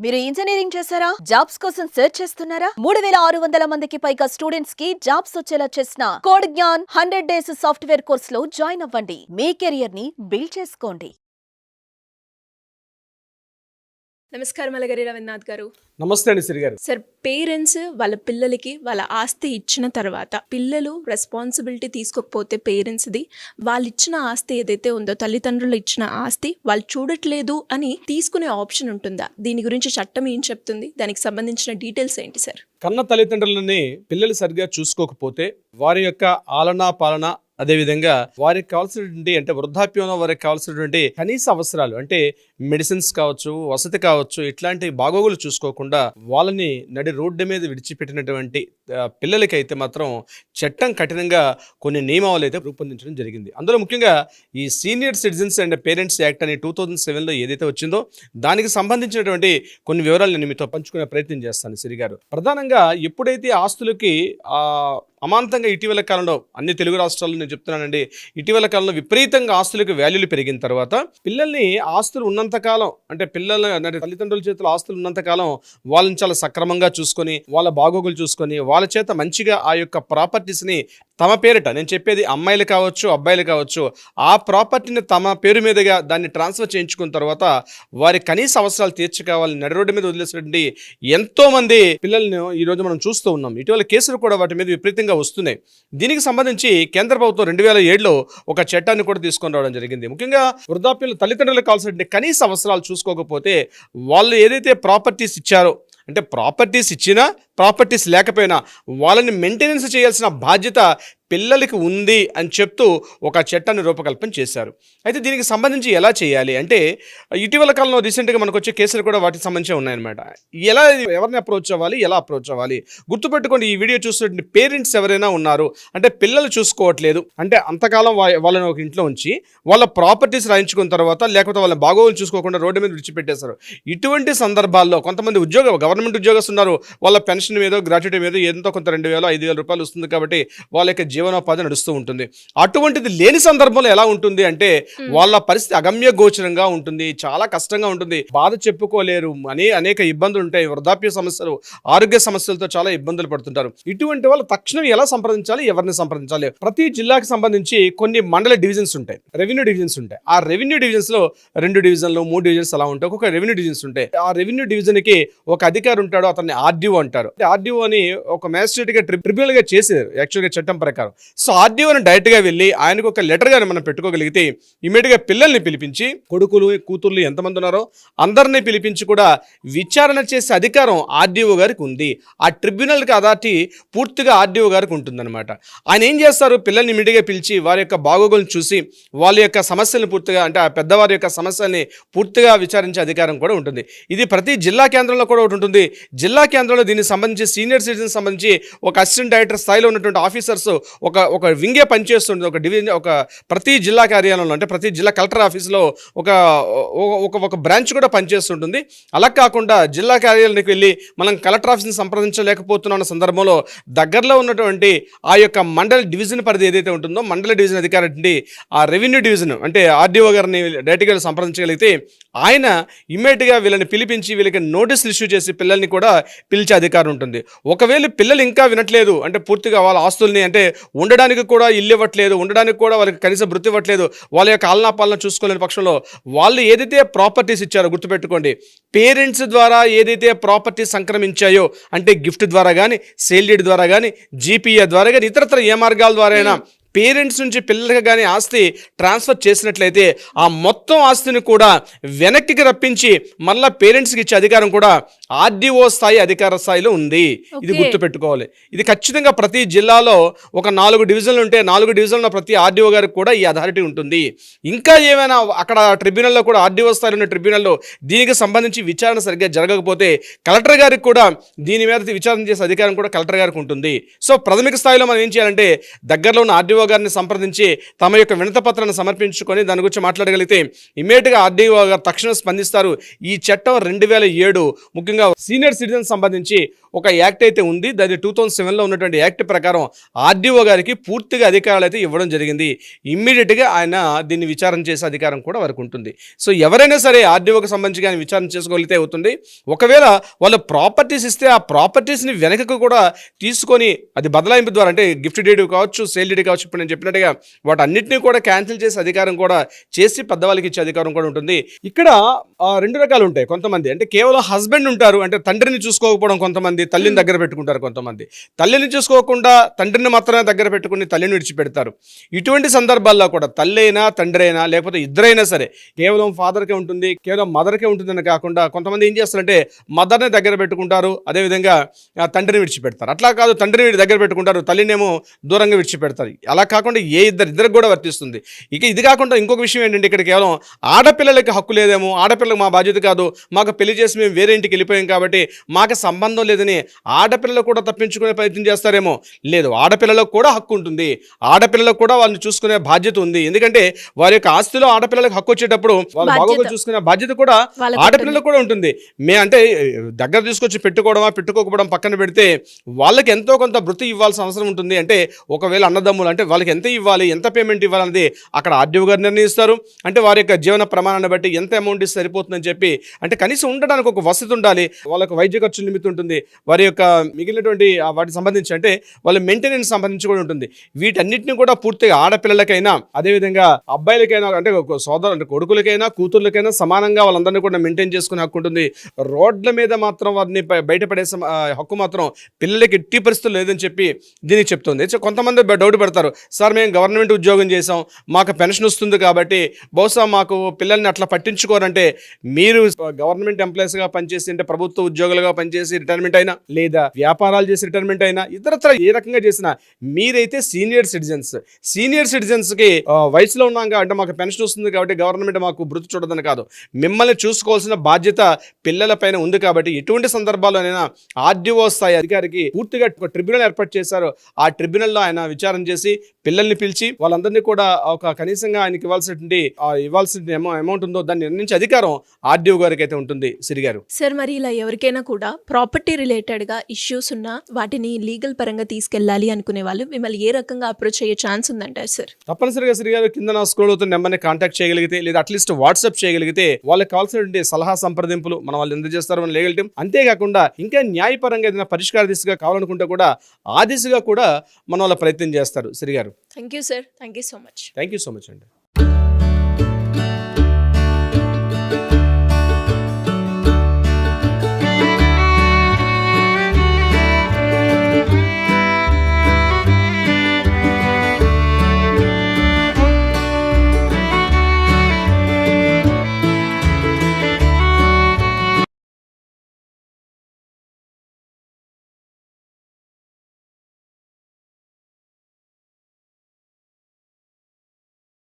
మీరు ఇంజనీరింగ్ చేశారా? జాబ్స్ కోసం సెర్చ్ చేస్తున్నారా? 3600 మందికి పైగా స్టూడెంట్స్ కి జాబ్స్ వచ్చేలా చేసిన code Gyan 100 days software course లో జాయిన్ అవ్వండి. మీ కెరియర్ ని బిల్డ్ చేసుకోండి. నమస్కారం అలగరి రవీంద్రనాథ్ గారు. నమస్తే అండి సిరి గారు. సార్, పేరెంట్స్ వాళ్ళ పిల్లలకి వాళ్ళ ఆస్తి ఇచ్చిన తర్వాత పిల్లలు రెస్పాన్సిబిలిటీ తీసుకోకపోతే పేరెంట్స్ది వాళ్ళు ఇచ్చిన ఆస్తి ఏదైతే ఉందో, తల్లిదండ్రులు ఇచ్చిన ఆస్తి వాళ్ళు చూడట్లేదు అని తీసుకునే ఆప్షన్ ఉంటుందా? దీని గురించి చట్టం ఏం చెప్తుంది? దానికి సంబంధించిన డీటెయిల్స్ ఏంటి సార్? కన్న తల్లిదండ్రులని పిల్లలు సరిగ్గా చూసుకోకపోతే వారి యొక్క ఆలనా పాలన, అదేవిధంగా వారికి కావాల్సినటువంటి అంటే వృద్ధాప్యంలో వారికి కావాల్సినటువంటి కనీస అవసరాలు అంటే మెడిసిన్స్ కావచ్చు, వసతి కావచ్చు, ఇట్లాంటి బాగోగులు చూసుకోకుండా వాళ్ళని నడి రోడ్డు మీద విడిచిపెట్టినటువంటి పిల్లలకైతే మాత్రం చట్టం కఠినంగా కొన్ని నియమావళి అయితే రూపొందించడం జరిగింది. అందులో ముఖ్యంగా ఈ senior citizens and parents act అని 2007లో ఏదైతే వచ్చిందో దానికి సంబంధించినటువంటి కొన్ని వివరాలు నేను మీతో పంచుకునే ప్రయత్నం చేస్తాను సిరి గారు. ప్రధానంగా ఎప్పుడైతే ఆస్తులకి అమాంతంగా ఇటీవల కాలంలో అన్ని తెలుగు రాష్ట్రాల్లో నేను చెప్తున్నానండి, ఇటీవల కాలంలో విపరీతంగా ఆస్తులకు వాల్యూలు పెరిగిన తర్వాత పిల్లల్ని ఆస్తులు ఉన్నంతకాలం అంటే తల్లిదండ్రుల చేతులు ఆస్తులు ఉన్నంతకాలం వాళ్ళని చాలా సక్రమంగా చూసుకొని వాళ్ళ బాగోగులు చూసుకొని వాళ్ళ చేత మంచిగా ఆ యొక్క ప్రాపర్టీస్ని తమ పేరిట, నేను చెప్పేది అమ్మాయిలు కావచ్చు అబ్బాయిలు కావచ్చు, ఆ ప్రాపర్టీని తమ పేరు మీదుగా దాన్ని ట్రాన్స్ఫర్ చేయించుకున్న తర్వాత వారి కనీస అవసరాలు తీర్చుకోవాలని నడి రోడ్డు మీద వదిలేసినటువంటి ఎంతోమంది పిల్లలను ఈరోజు మనం చూస్తూ ఉన్నాం. ఇటీవల కేసులు కూడా వాటి మీద విపరీతంగా వస్తున్నాయి. దీనికి సంబంధించి కేంద్ర ప్రభుత్వం 2007లో ఒక చట్టాన్ని కూడా తీసుకొని రావడం జరిగింది. ముఖ్యంగా వృద్ధాప్యంలో తల్లిదండ్రులకు కావాల్సిన కనీస అవసరాలు చూసుకోకపోతే వాళ్ళు ఏదైతే ప్రాపర్టీస్ ఇచ్చారో, అంటే ప్రాపర్టీస్ ఇచ్చినా ప్రాపర్టీస్ లేకపోయినా వాళ్ళని మెయింటెనెన్స్ చేయాల్సిన బాధ్యత పిల్లలకి ఉంది అని చెప్తూ ఒక చట్టాన్ని రూపకల్పన చేశారు. అయితే దీనికి సంబంధించి ఎలా చేయాలి అంటే ఇటీవల కాలంలో రీసెంట్గా మనకు వచ్చే కేసులు కూడా వాటికి సంబంధించి ఉన్నాయన్నమాట. ఎవరిని అప్రోచ్ అవ్వాలి, ఎలా అప్రోచ్ అవ్వాలి గుర్తుపెట్టుకోండి. ఈ వీడియో చూస్తున్న పేరెంట్స్ ఎవరైనా ఉన్నారు అంటే పిల్లలు చూసుకోవట్లేదు అంటే అంతకాలం వాళ్ళని ఒక ఇంట్లో ఉంచి వాళ్ళ ప్రాపర్టీస్ రాయించుకున్న తర్వాత లేకపోతే వాళ్ళ బాగోగులు చూసుకోకుండా రోడ్డు మీద విడిచిపెట్టేశారు. ఇటువంటి సందర్భాల్లో కొంతమంది గవర్నమెంట్ ఉద్యోగస్తులు ఉన్నారు, వాళ్ళ పెన్షన్ మీదో గ్రాట్యుటీ మీద ఎంతో కొంత 2,000-5,000 రూపాయలు వస్తుంది కాబట్టి వాళ్ళ యొక్క జీవనోపాధి నడుస్తూ ఉంటుంది. అటువంటిది లేని సందర్భంలో ఎలా ఉంటుంది అంటే వాళ్ళ పరిస్థితి అగమ్య గోచరంగా ఉంటుంది, చాలా కష్టంగా ఉంటుంది, బాధ చెప్పుకోలేరు, అనేక ఇబ్బందులు ఉంటాయి, వృద్ధాప్య సమస్యలు, ఆరోగ్య సమస్యలతో చాలా ఇబ్బందులు పడుతుంటారు. ఇటువంటి వాళ్ళు తక్షణం ఎలా సంప్రదించాలి, ఎవరిని సంప్రదించాలి? ప్రతి జిల్లాకి సంబంధించి కొన్ని మండల డివిజన్స్ ఉంటాయి, రెవెన్యూ డివిజన్స్ ఉంటాయి. ఆ రెవెన్యూ డివిజన్స్ లో 2 డివిజన్లు 3 డివిజన్స్ అలా ఉంటాయి. ఒక్కొక్క రెవెన్యూ డివిజన్స్ ఉంటాయి. ఆ రెవెన్యూ డివిజన్ కి ఒక అధికారి ఉంటాడు, అతన్ని ఆర్డీఓ అంటారు. ఆర్డీఓ అని ఒక మ్యాజిస్ట్రేట్ గా ట్రిబ్యునల్ గా చేసేది యాక్చువల్గా చట్టం ప్రకారం. సో ఆర్డీఓని డైరెక్ట్ గా వెళ్ళి ఆయనకు ఒక లెటర్ గాని మనం పెట్టుకోగలిగితే ఇమీడియట్ గా పిల్లల్ని పిలిపించి, కొడుకులు కూతుర్లు ఎంతమంది ఉన్నారో అందరినీ పిలిపించి కూడా విచారణ చేసే అధికారం ఆర్డీఓ గారికి ఉంది. ఆ ట్రిబ్యునల్ కి అథారిటీ పూర్తిగా ఆర్డీఓ గారికి ఉంటుందన్నమాట. ఆయన ఏం చేస్తారు, పిల్లల్ని ఇమీడియట్ గా పిలిచి వారి యొక్క బాగోగులను చూసి వాళ్ళ యొక్క సమస్యలను పూర్తిగా అంటే ఆ పెద్దవారి యొక్క సమస్యల్ని పూర్తిగా విచారించే అధికారం కూడా ఉంటుంది. ఇది ప్రతి జిల్లా కేంద్రంలో కూడా ఒకటి ఉంటుంది. జిల్లా కేంద్రంలో దీనికి సంబంధించి సీనియర్ సిటిజన్ సంబంధించి ఒక అసిస్టెంట్ డైరెక్టర్ స్థాయిలో ఉన్నటువంటి ఆఫీసర్స్ ఒక వింగే పనిచేస్తుంది. ఒక డివిజన్, ఒక ప్రతి జిల్లా కార్యాలయంలో అంటే ప్రతి జిల్లా కలెక్టర్ ఆఫీస్లో ఒక బ్రాంచ్ కూడా పనిచేస్తుంటుంది. అలా కాకుండా జిల్లా కార్యాలయానికి వెళ్ళి మనం కలెక్టర్ ఆఫీస్ని సంప్రదించలేకపోతున్న సందర్భంలో దగ్గరలో ఉన్నటువంటి ఆ యొక్క మండల డివిజన్ పరిధి ఏదైతే ఉంటుందో మండల డివిజన్ అధికారి అంటే ఆ రెవెన్యూ డివిజన్ అంటే ఆర్డీఓ గారిని డైరెక్ట్గా సంప్రదించగలిగితే ఆయన ఇమ్మీడియట్గా వీళ్ళని పిలిపించి వీళ్ళకి నోటీసులు ఇష్యూ చేసి పిల్లల్ని కూడా పిలిచే అధికారం ఉంటుంది. ఒకవేళ పిల్లలు ఇంకా వినట్లేదు అంటే పూర్తిగా వాళ్ళ ఆస్తుల్ని అంటే ఉండడానికి కూడా ఇల్లు ఇవ్వట్లేదు, ఉండడానికి కూడా వాళ్ళకి కనీస వృత్తి ఇవ్వట్లేదు, వాళ్ళ యొక్క ఆలనా పాలన చూసుకోలేని పక్షంలో వాళ్ళు ఏదైతే ప్రాపర్టీస్ ఇచ్చారో గుర్తుపెట్టుకోండి, పేరెంట్స్ ద్వారా ఏదైతే ప్రాపర్టీస్ సంక్రమించాయో అంటే గిఫ్ట్ ద్వారా కానీ, సేల్ డీడ్ ద్వారా కానీ, జీపీఏ ద్వారా కానీ, ఇతరత్ర ఏ మార్గాల ద్వారా అయినా పేరెంట్స్ నుంచి పిల్లలకు కానీ ఆస్తి ట్రాన్స్ఫర్ చేసినట్లయితే ఆ మొత్తం ఆస్తిని కూడా వెనక్కి రప్పించి మళ్ళీ పేరెంట్స్కి ఇచ్చే అధికారం కూడా ఆర్డీఓ స్థాయి అధికార స్థాయిలో ఉంది. ఇది గుర్తుపెట్టుకోవాలి. ఇది ఖచ్చితంగా ప్రతి జిల్లాలో ఒక 4 డివిజన్లు ఉంటే 4 డివిజన్లో ప్రతి ఆర్డీఓ గారికి కూడా ఈ అథారిటీ ఉంటుంది. ఇంకా ఏమైనా అక్కడ ట్రిబ్యునల్లో కూడా ఆర్డీఓ స్థాయిలో ఉన్న ట్రిబ్యునల్లో దీనికి సంబంధించి విచారణ సరిగ్గా జరగకపోతే కలెక్టర్ గారికి కూడా దీని మీద విచారణ చేసే అధికారం కూడా కలెక్టర్ గారికి ఉంటుంది. సో ప్రాథమిక స్థాయిలో మనం ఏం చేయాలంటే దగ్గరలో ఉన్న ఆర్డీఓ గారిని సంప్రదించి తమ యొక్క వినతపత్రాన్ని సమర్పించుకొని దాని గురించి మాట్లాడగలిగితే ఇమ్మీడియట్గా ఆర్డీఓ గారు తక్షణం స్పందిస్తారు. ఈ చట్టం 2007 ముఖ్యంగా ప్రత్యేకంగా సీనియర్ సిటిజన్ సంబంధించి ఒక యాక్ట్ అయితే ఉంది. అది 2007లో ఉన్నటువంటి యాక్ట్ ప్రకారం ఆర్డీఓ గారికి పూర్తిగా అధికారాలు అయితే ఇవ్వడం జరిగింది. ఇమ్మీడియట్గా ఆయన దీన్ని విచారణ చేసే అధికారం కూడా వారికి ఉంటుంది. సో ఎవరైనా సరే ఆర్డీఓకి సంబంధించి కానీ విచారణ చేసుకోగలిగితే అవుతుంది. ఒకవేళ వాళ్ళు ప్రాపర్టీస్ ఇస్తే ఆ ప్రాపర్టీస్ని వెనకకు కూడా తీసుకొని అది బదలాయింపు ద్వారా అంటే గిఫ్ట్ డీడ్ కావచ్చు, సేల్ డీడ్ కావచ్చు, ఇప్పుడు నేను చెప్పినట్టుగా వాటన్నిటిని కూడా క్యాన్సిల్ చేసే అధికారం కూడా చేసి పెద్దవాళ్ళకి ఇచ్చే అధికారం కూడా ఉంటుంది. ఇక్కడ రెండు రకాలు ఉంటాయి. కొంతమంది అంటే కేవలం హస్బెండ్ ఉంటారు, అంటే తండ్రిని చూసుకోకపోవడం, కొంతమంది తల్లిని దగ్గర పెట్టుకుంటారు, కొంతమంది తల్లిని చూసుకోకుండా తండ్రిని మాత్రమే దగ్గర పెట్టుకుని తల్లిని విడిచిపెడతారు. ఇటువంటి సందర్భాల్లో కూడా తల్లి అయినా తండ్రి అయినా లేకపోతే ఇద్దరైనా సరే కేవలం ఫాదర్కే ఉంటుంది, కేవలం మదర్కే ఉంటుందని కాకుండా కొంతమంది ఏం చేస్తారంటే మదర్ని దగ్గర పెట్టుకుంటారు, అదేవిధంగా తండ్రిని విడిచిపెడతారు. అట్లా కాదు, తండ్రిని దగ్గర పెట్టుకుంటారు, తల్లినేమో దూరంగా విడిచిపెడతారు. అలా కాకుండా ఇద్దరికి కూడా వర్తిస్తుంది. ఇక ఇది కాకుండా ఇంకొక విషయం ఏంటంటే ఇక్కడ కేవలం ఆడపిల్లలకి హక్కు లేదేమో, ఆడపిల్లలకు మా బాధ్యత కాదు, మాకు పెళ్లి చేసి మేము వేరే ఇంటికి వెళ్ళిపోయాం కాబట్టి మాకు సంబంధం లేదని ఆడపిల్లలు కూడా తప్పించుకునే ప్రయత్నం చేస్తారేమో. లేదు, ఆడపిల్లలకు కూడా హక్కు ఉంటుంది, ఆడపిల్లలకు కూడా వాళ్ళని చూసుకునే బాధ్యత ఉంది. ఎందుకంటే వారి యొక్క ఆస్తిలో ఆడపిల్లలకు హక్కు వచ్చేటప్పుడు వాళ్ళ బాగోగులు చూసుకునే బాధ్యత కూడా ఆడపిల్లలకు కూడా ఉంటుంది. అంటే దగ్గర తీసుకొచ్చి పెట్టుకోకపోవడం పక్కన పెడితే వాళ్ళకి ఎంతో కొంత వృత్తి ఇవ్వాల్సిన అవసరం ఉంటుంది. అంటే ఒకవేళ అన్నదమ్ములు అంటే వాళ్ళకి ఎంత ఇవ్వాలి, ఎంత పేమెంట్ ఇవ్వాలన్నది అక్కడ ఆర్డీఓ గారు నిర్ణయిస్తారు. అంటే వారి యొక్క జీవన ప్రమాణాన్ని బట్టి ఎంత అమౌంట్ ఇస్తే సరిపోతుందని చెప్పి, అంటే కనీసం ఉండడానికి ఒక వసతి ఉండాలి, వాళ్ళకి వైద్య ఖర్చు నిమిత్తం ఉంటుంది, వారి యొక్క మిగిలినటువంటి వాటికి సంబంధించి అంటే వాళ్ళ మెయింటెనెన్స్ సంబంధించి కూడా ఉంటుంది. వీటన్నిటిని కూడా పూర్తిగా ఆడపిల్లలకైనా అదేవిధంగా అబ్బాయిలకైనా అంటే సోదరు అంటే కొడుకులకైనా కూతుర్లకైనా సమానంగా వాళ్ళందరినీ కూడా మెయింటైన్ చేసుకునే హక్కు ఉంటుంది. రోడ్ల మీద మాత్రం వారిని బయటపడేసే హక్కు మాత్రం పిల్లలకి ఎట్టి పరిస్థితులు లేదని చెప్పి దీనికి చెప్తుంది. కొంతమంది డౌట్ పెడతారు, సార్ మేము గవర్నమెంట్ ఉద్యోగం చేసాం, మాకు పెన్షన్ వస్తుంది కాబట్టి బహుశా మాకు పిల్లల్ని అట్లా పట్టించుకోరంటే, మీరు గవర్నమెంట్ ఎంప్లాయీస్గా పనిచేసి అంటే ప్రభుత్వ ఉద్యోగులుగా పనిచేసి రిటైర్మెంట్ అయినా లేదా వ్యాపారాలు చేసి రిటైర్మెంట్ అయినా ఇతరత్ర ఏ రకంగా చేసినా మీరైతే సీనియర్ సిటిజన్స్కి వయసులో ఉన్నాక అంటే మాకు పెన్షన్ వస్తుంది కాబట్టి గవర్నమెంట్ మాకు వృత్తి చూడదని కాదు, మిమ్మల్ని చూసుకోవాల్సిన బాధ్యత పిల్లల పైన ఉంది. కాబట్టి ఎటువంటి సందర్భాల్లోనైనా ఆర్డీఓ స్థాయి అధికారికి పూర్తిగా ఒక ట్రిబ్యునల్ ఏర్పాటు చేశారు. ఆ ట్రిబ్యునల్లో ఆయన విచారణ చేసి పిల్లల్ని పిలిచి వాళ్ళందరినీ కూడా ఒక కనీసంగా ఆయనకి ఇవ్వాల్సిన అమౌంట్ ఉందో దాన్ని నిర్ణయించే అధికారం ఆర్డీఓ గారికి అయితే ఉంటుంది. సిరిగారు సార్, మరి ఇలా ఎవరికైనా కూడా ప్రాపర్టీ రిలేటెడ్గా ఇష్యూస్ ఉన్నా వాటిని లీగల్ పరంగా తీసుకెళ్ళాలి అనుకునే వాళ్ళు మిమ్మల్ని ఏ రకంగా అప్రోచ్ అయ్యే ఛాన్స్ ఉందంటారు సార్? తప్పనిసరిగా సిరిగారు కింద నా స్క్రోల్ అవుతున్న నెంబర్ని కాంటాక్ట్ చేయగలిగితే లేదా అట్లీస్ట్ వాట్సాప్ చేయగలిగితే వాళ్ళకి కావాల్సినటువంటి సలహా సంప్రదింపులు మన వాళ్ళు అందజేస్తారు మన లీగల్ టీం. అంతేకాకుండా ఇంకా న్యాయపరంగా ఏదైనా పరిష్కార దిశగా కావాలనుకుంటే కూడా ఆ దిశగా కూడా మన వాళ్ళ ప్రయత్నం చేస్తారు. సిరిగారు thank you sir, thank you so much. Thank you so much అండి.